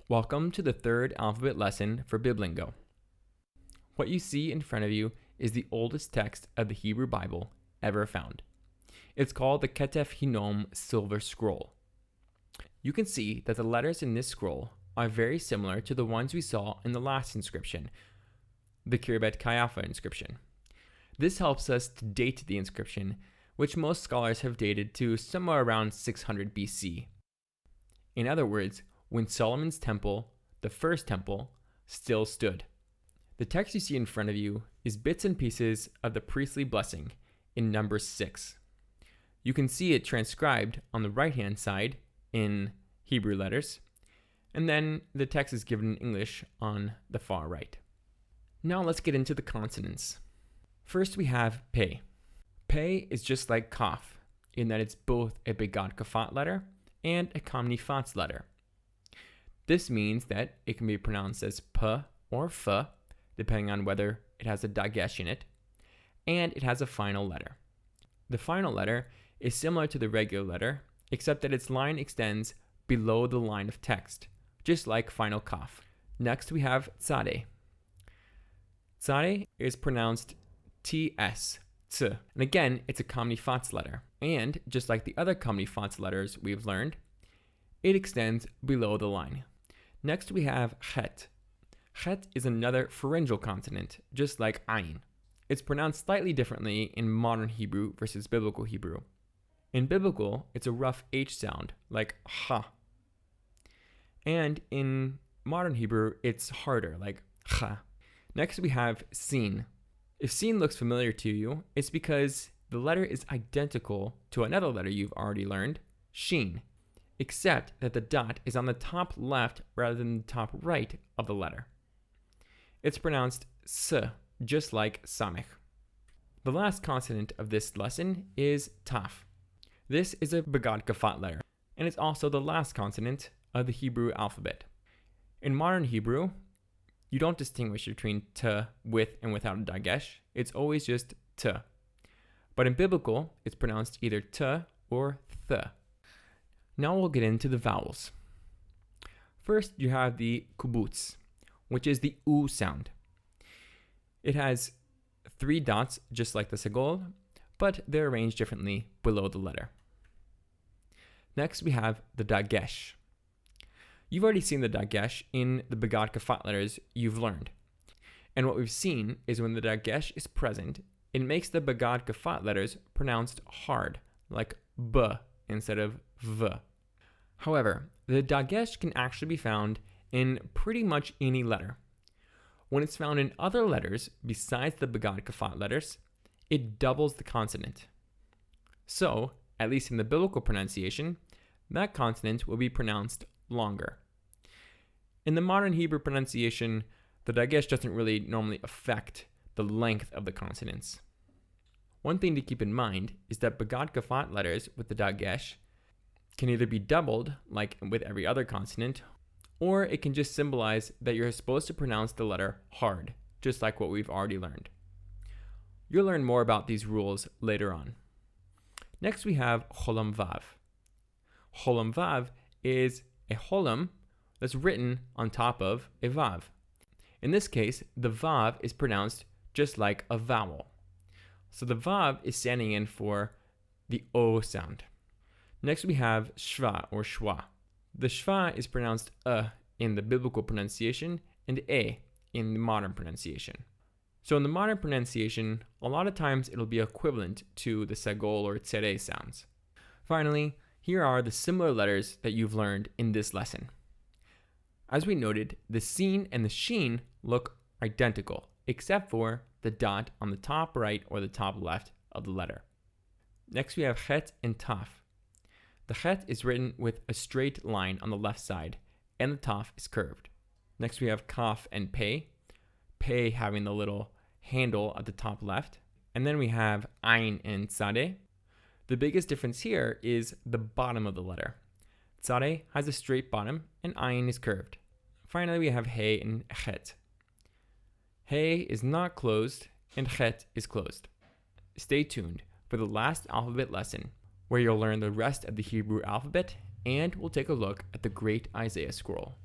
Welcome to the third alphabet lesson for Biblingo. What you see in front of you is the oldest text of the Hebrew Bible ever found. It's called the Ketef Hinnom Silver Scroll. You can see that the letters in this scroll are very similar to the ones we saw in the last inscription, the Kirbet Kayafa inscription. This helps us to date the inscription, which most scholars have dated to somewhere around 600 BC. In other words, when Solomon's temple, the first temple, still stood. The text you see in front of you is bits and pieces of the priestly blessing in Numbers 6. You can see it transcribed on the right-hand side in Hebrew letters, and then the text is given in English on the far right. Now let's get into the consonants. First we have Pe. Pe is just like Kaf, in that it's both a Begad Kafat letter and a Kamnifatz letter. This means that it can be pronounced as P or F, depending on whether it has a Dagesh in it, and it has a final letter. The final letter is similar to the regular letter, except that its line extends below the line of text, just like final Kaf. Next we have Tzade. Tzade is pronounced T-S, T, and again, it's a Kamnifatz letter. And just like the other Kamnifatz letters we've learned, it extends below the line. Next we have Chet. Chet is another pharyngeal consonant, just like Ayin. It's pronounced slightly differently in modern Hebrew versus biblical Hebrew. In biblical, it's a rough H sound, like Ha. And in modern Hebrew, it's harder, like Cha. Next we have Sin. If Sin looks familiar to you, it's because the letter is identical to another letter you've already learned, Shin, except that the dot is on the top left rather than the top right of the letter. It's pronounced S, just like Samech. The last consonant of this lesson is Taf. This is a Begad Kafat letter, and it's also the last consonant of the Hebrew alphabet. In modern Hebrew, you don't distinguish between T with and without a Dagesh. It's always just T. But in biblical, it's pronounced either T or Th. Now we'll get into the vowels. First, you have the kubutz, which is the U sound. It has 3 dots, just like the Segol, but they're arranged differently below the letter. Next, we have the Dagesh. You've already seen the Dagesh in the Begad Kafat letters you've learned. And what we've seen is when the Dagesh is present, it makes the Begad Kafat letters pronounced hard, like B instead of V. However, the Dagesh can actually be found in pretty much any letter. When it's found in other letters besides the Begad Kafat letters, it doubles the consonant. So, at least in the biblical pronunciation, that consonant will be pronounced longer. In the modern Hebrew pronunciation, the Dagesh doesn't really normally affect the length of the consonants. One thing to keep in mind is that Begad Kafat letters with the Dagesh can either be doubled, like with every other consonant, or it can just symbolize that you're supposed to pronounce the letter hard, just like what we've already learned. You'll learn more about these rules later on. Next we have Cholam Vav. Cholam Vav is a Cholam that's written on top of a Vav. In this case, the Vav is pronounced just like a vowel. So the Vav is standing in for the O sound. Next we have Shva or Shwa. The Shva is pronounced in the biblical pronunciation and E in the modern pronunciation. So in the modern pronunciation, a lot of times it'll be equivalent to the Segol or Tzere sounds. Finally, here are the similar letters that you've learned in this lesson. As we noted, the Sin and the Shin look identical, except for the dot on the top right or the top left of the letter. Next we have Chet and Taf. The Chet is written with a straight line on the left side, and the Taf is curved. Next we have Kaf and Pe, Pe having the little handle at the top left. And then we have Ayin and Tzade. The biggest difference here is the bottom of the letter. Tzade has a straight bottom, and Ayin is curved. Finally, we have He and Chet. He is not closed, and Chet is closed. Stay tuned for the last alphabet lesson, where you'll learn the rest of the Hebrew alphabet, and we'll take a look at the Great Isaiah Scroll.